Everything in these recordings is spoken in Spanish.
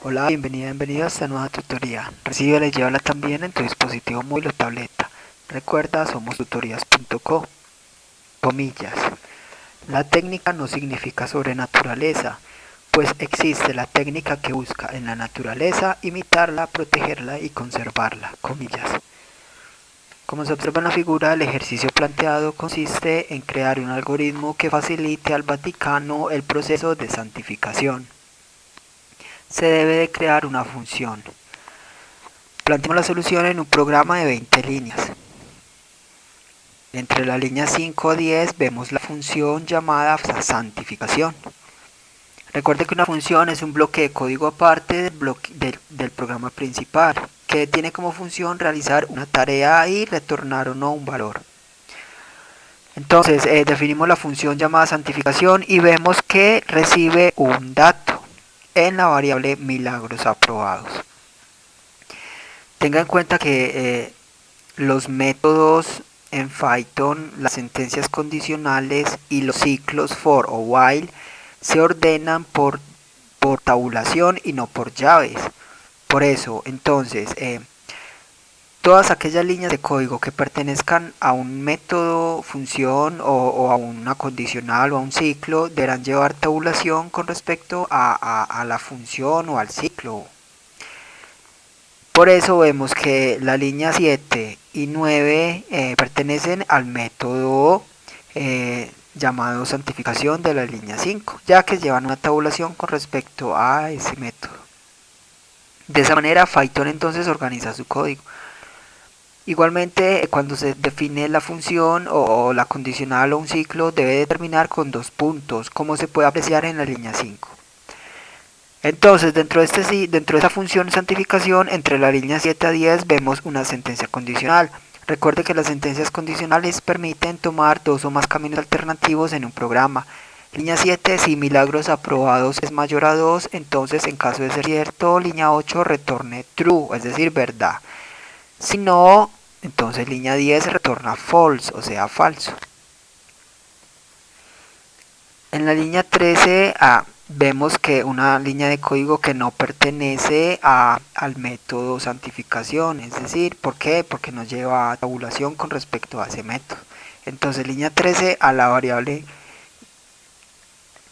Hola, bienvenido a esta nueva tutoría. Recíbela y llévala también en tu dispositivo móvil o tableta. Recuerda, somos tutorías.co. Comillas. La técnica no significa sobrenaturaleza, pues existe la técnica que busca en la naturaleza imitarla, protegerla y conservarla. Comillas. Como se observa en la figura, el ejercicio planteado consiste en crear un algoritmo que facilite al Vaticano el proceso de santificación. Se debe de crear una función. Planteamos la solución en un programa de 20 líneas. Entre la línea 5 a 10 vemos la función llamada santificación. Recuerde que una función es un bloque de código aparte del programa principal, que tiene como función realizar una tarea y retornar o no un valor. Entonces definimos la función llamada santificación y vemos que recibe un dato en la variable milagros aprobados. Tenga en cuenta que los métodos en Python, las sentencias condicionales y los ciclos for o while se ordenan por tabulación y no por llaves. Por eso, entonces, todas aquellas líneas de código que pertenezcan a un método, función o a una condicional o a un ciclo deberán llevar tabulación con respecto a la función o al ciclo. Por eso vemos que la línea 7 y 9 pertenecen al método llamado santificación de la línea 5, ya que llevan una tabulación con respecto a ese método. De esa manera Python entonces organiza su código. Igualmente, cuando se define la función o la condicional o un ciclo, debe terminar con dos puntos, como se puede apreciar en la línea 5. Entonces, dentro de esta función santificación, entre la línea 7 a 10 vemos una sentencia condicional. Recuerde que las sentencias condicionales permiten tomar dos o más caminos alternativos en un programa. Línea 7, si milagros aprobados es mayor a 2, entonces en caso de ser cierto, línea 8 retorne true, es decir, verdad. Si no, entonces línea 10 retorna false, o sea, falso. En la línea 13 vemos que una línea de código que no pertenece al método santificación, es decir, ¿por qué? Porque no lleva tabulación con respecto a ese método. Entonces línea 13 a la variable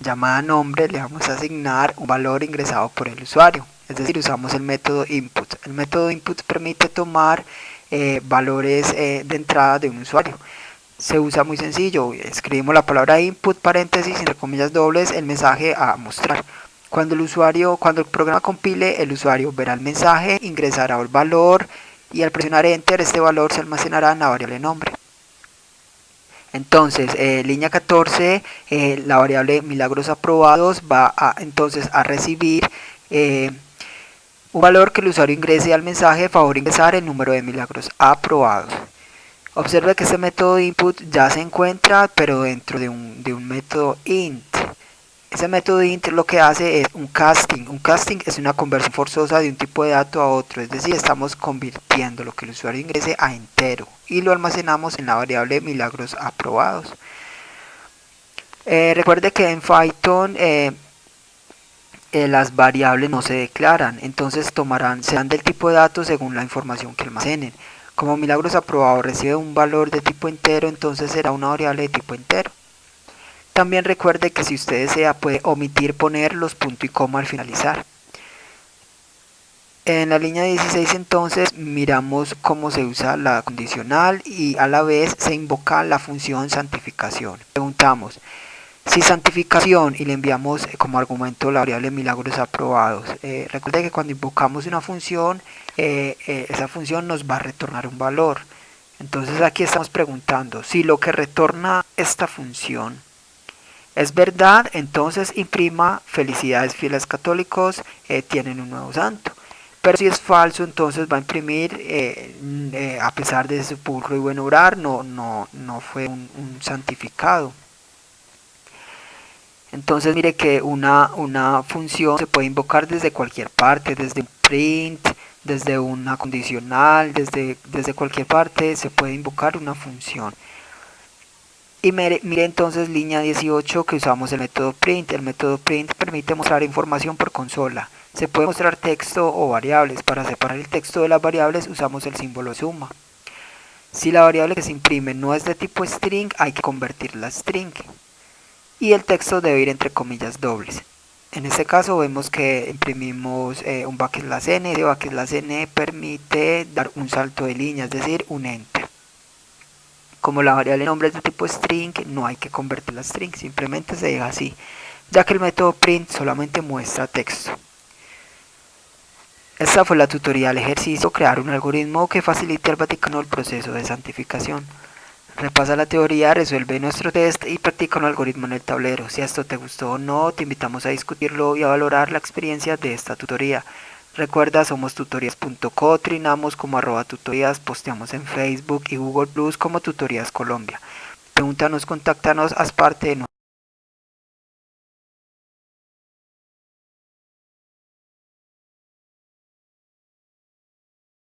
llamada nombre le vamos a asignar un valor ingresado por el usuario, es decir, usamos el método input. El método input permite tomar valores de entrada de un usuario. Se usa muy sencillo, escribimos la palabra input, paréntesis, entre comillas dobles, el mensaje a mostrar. Cuando el programa compile, el usuario verá el mensaje, ingresará el valor y al presionar enter este valor se almacenará en la variable nombre. Entonces, línea 14, la variable milagros aprobados va entonces a recibir un valor que el usuario ingrese al mensaje, favor ingresar el número de milagros aprobados. Observe que este método input ya se encuentra, pero dentro de un método int. Ese método int lo que hace es un casting. Un casting es una conversión forzosa de un tipo de dato a otro, es decir, estamos convirtiendo lo que el usuario ingrese a entero y lo almacenamos en la variable milagros aprobados. Recuerde que en Python las variables no se declaran, entonces serán del tipo de datos según la información que almacenen. Como milagros aprobado recibe un valor de tipo entero, entonces será una variable de tipo entero. También recuerde que si usted desea puede omitir poner los puntos y coma al finalizar. En la línea 16 entonces miramos cómo se usa la condicional y a la vez se invoca la función santificación. Preguntamos, si santificación y le enviamos como argumento la variable milagros aprobados. Recuerde que cuando invocamos una función, esa función nos va a retornar un valor. Entonces aquí estamos preguntando, si lo que retorna esta función es verdad, entonces imprima felicidades fieles católicos, tienen un nuevo santo. Pero si es falso, entonces va a imprimir, a pesar de su pulcro y buen obrar, no fue un santificado. Entonces mire que una función se puede invocar desde cualquier parte, desde un print, desde una condicional, desde cualquier parte se puede invocar una función. Y mire entonces línea 18 que usamos el método print. El método print permite mostrar información por consola. Se puede mostrar texto o variables. Para separar el texto de las variables usamos el símbolo suma. Si la variable que se imprime no es de tipo string, hay que convertirla a string. Y el texto debe ir entre comillas dobles. En este caso vemos que imprimimos un \n. Ese \n permite dar un salto de línea, es decir, un enter. Como la variable nombre es de tipo string, no hay que convertirla a string, simplemente se deja así, ya que el método print solamente muestra texto. Esta fue la tutorial ejercicio, crear un algoritmo que facilite al Vaticano el proceso de santificación. Repasa la teoría, resuelve nuestro test y practica un algoritmo en el tablero. Si esto te gustó o no, te invitamos a discutirlo y a valorar la experiencia de esta tutoría. Recuerda, somos tutorías.co, trinamos como @tutorías, posteamos en Facebook y Google Plus como Tutorías Colombia. Pregúntanos, contáctanos, haz parte de nosotros.